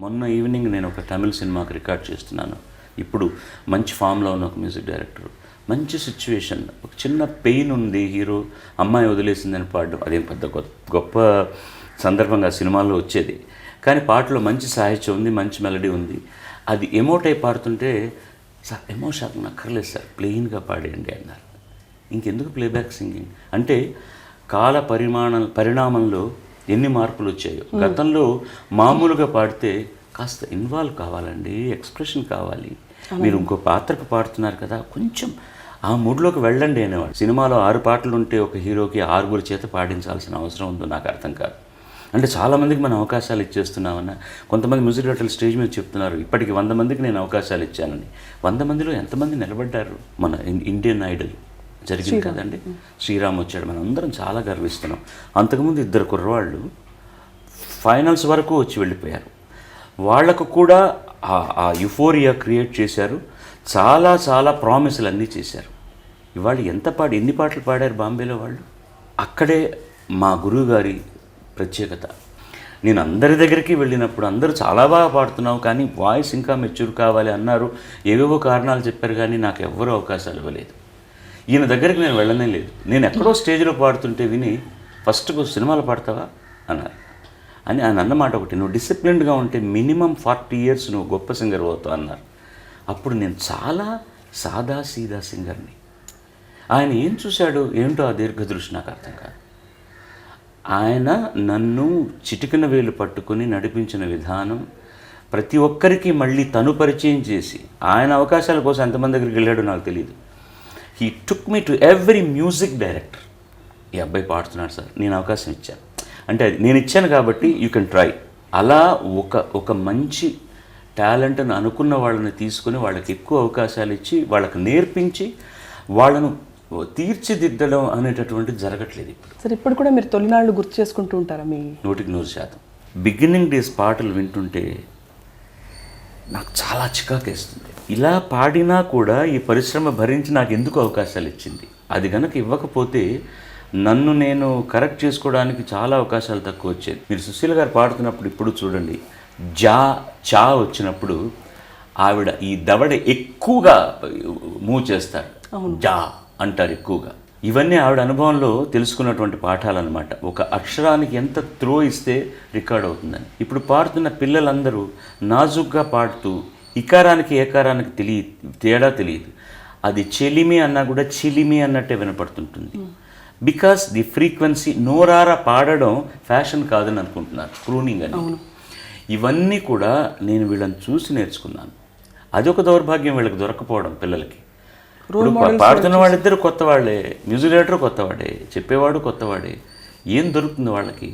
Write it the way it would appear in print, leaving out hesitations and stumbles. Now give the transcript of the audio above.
మొన్న ఈవినింగ్ నేను ఒక తమిళ సినిమాకి రికార్డ్ చేస్తున్నాను. ఇప్పుడు మంచి ఫామ్లో ఉన్న ఒక మ్యూజిక్ డైరెక్టర్, మంచి సిచ్యువేషన్, ఒక చిన్న పెయిన్ ఉంది, హీరో అమ్మాయి వదిలేసిందని పాడడం అదేం పెద్ద గొప్ప సందర్భంగా సినిమాల్లో వచ్చేది. కానీ పాటలో మంచి సాహిత్యం ఉంది, మంచి మెలడీ ఉంది. అది ఎమోట్ అయి పాడుతుంటే, సార్ ఎమోషన్ నక్కర్లేదు సార్, ప్లెయిన్గా పాడేయండి అన్నారు. ఇంకెందుకు ప్లేబ్యాక్ సింగింగ్ అంటే కాల పరిణామంలో ఎన్ని మార్పులు వచ్చాయో. గతంలో మామూలుగా పాడితే కాస్త ఇన్వాల్వ్ కావాలండి, ఎక్స్ప్రెషన్ కావాలి. మీరు ఇంకో పాత్రకు పాడుతున్నారు కదా, కొంచెం ఆ మూడ్లోకి వెళ్ళండి అనేవాడు. సినిమాలో 6 పాటలు ఉంటే ఒక హీరోకి 6 చేత పాడించాల్సిన అవసరం ఉందో నాకు అర్థం కాదు. అంటే చాలామందికి మనం అవకాశాలు ఇచ్చేస్తున్నామన్న. కొంతమంది మ్యూజిక్ డైరెక్టర్లు స్టేజ్ మీద చెప్తున్నారు, ఇప్పటికి 100 మందికి నేను అవకాశాలు ఇచ్చానని. 100 మందిలో ఎంతమంది నిలబడ్డారు? మన ఇండియన్ ఐడల్ జరిగింది కదండి, శ్రీరామ్ వచ్చాడు, మనం అందరం చాలా గర్విస్తున్నాం. అంతకుముందు 2 కుర్రవాళ్ళు ఫైనల్స్ వరకు వచ్చి వెళ్ళిపోయారు. వాళ్లకు కూడా ఆ యుఫోరియా క్రియేట్ చేశారు, చాలా చాలా ప్రామిసులు అన్నీ చేశారు. ఇవాళ ఎన్ని పాటలు పాడారు బాంబేలో వాళ్ళు. అక్కడే మా గురువు గారి ప్రత్యేకత. నేను అందరి దగ్గరికి వెళ్ళినప్పుడు అందరూ చాలా బాగా పాడుతున్నావు, కానీ వాయిస్ ఇంకా మెచ్యూర్ కావాలి అన్నారు. ఏవేవో కారణాలు చెప్పారు, కానీ నాకు ఎవ్వరూ అవకాశాలు ఇవ్వలేదు. ఈయన దగ్గరికి నేను వెళ్ళనే లేదు. నేను ఎక్కడో స్టేజ్లో పాడుతుంటే విని, ఫస్ట్ సినిమాలో పాడతావా అన్నారు. అని ఆయన అన్నమాట ఒకటి, నువ్వు డిసిప్లిన్డ్గా ఉంటే మినిమం 40 years నువ్వు గొప్ప సింగర్ అవుతావు అన్నారు. అప్పుడు నేను చాలా సాదా సీదా సింగర్ని. ఆయన ఏం చూశాడు ఏంటో ఆ దీర్ఘదృష్టి నాకు అర్థం కాదు. ఆయన నన్ను చిటికిన వేలు పట్టుకుని నడిపించిన విధానం, ప్రతి ఒక్కరికి మళ్ళీ తను పరిచయం చేసి, ఆయన అవకాశాల కోసం ఎంతమంది దగ్గరికి వెళ్ళాడో నాకు తెలియదు. He took me to every music director. ఈ అబ్బాయి పాడుతున్నాడు సార్, నేను అవకాశం ఇచ్చాను అంటే అది నేను ఇచ్చాను కాబట్టి యూ కెన్ ట్రై. అలా ఒక మంచి టాలెంట్ని అనుకున్న వాళ్ళని తీసుకుని వాళ్ళకి ఎక్కువ అవకాశాలు ఇచ్చి, వాళ్ళకి నేర్పించి, వాళ్ళను తీర్చిదిద్దడం అనేటటువంటిది జరగట్లేదు ఇప్పుడు. సార్ ఇప్పుడు కూడా మీరు తొలినాళ్ళు గుర్తు చేసుకుంటూ ఉంటారా? మీ 100% బిగినింగ్ డేస్ పాటలు వింటుంటే నాకు చాలా చికాకేస్తుంది. ఇలా పాడినా కూడా ఈ పరిశ్రమ భరించి నాకు ఎందుకు అవకాశాలు ఇచ్చింది? అది కనుక ఇవ్వకపోతే నన్ను నేను కరెక్ట్ చేసుకోవడానికి చాలా అవకాశాలు తక్కువ వచ్చేది. మీరు సుశీల గారు పాడుతున్నప్పుడు ఇప్పుడు చూడండి, చా వచ్చినప్పుడు ఆవిడ ఈ దవడ ఎక్కువగా మూవ్ చేస్తారు, జా అంటారు ఎక్కువగా. ఇవన్నీ ఆవిడ అనుభవంలో తెలుసుకున్నటువంటి పాఠాలన్నమాట. ఒక అక్షరానికి ఎంత త్రో ఇస్తే రికార్డ్ అవుతుందని. ఇప్పుడు పాడుతున్న పిల్లలందరూ నాజుగ్గా పాడుతూ ఇకారానికి ఏకారానికి తేడా తెలియదు. అది చెలిమి అన్నా కూడా చిలిమి అన్నట్టే వినపడుతుంటుంది. బికాస్ ది ఫ్రీక్వెన్సీ, నోరారా పాడడం ఫ్యాషన్ కాదని అనుకుంటున్నారు, క్రూనింగ్ అని. ఇవన్నీ కూడా నేను వీళ్ళని చూసి నేర్చుకున్నాను. అదొక దౌర్భాగ్యం వీళ్ళకి దొరకపోవడం పిల్లలకి. పాడుతున్న వాళ్ళిద్దరు కొత్త వాళ్ళే, మ్యూజిక్ డైరెక్టర్ కొత్తవాడే, చెప్పేవాడు కొత్తవాడే. ఏం దొరుకుతుంది వాళ్ళకి?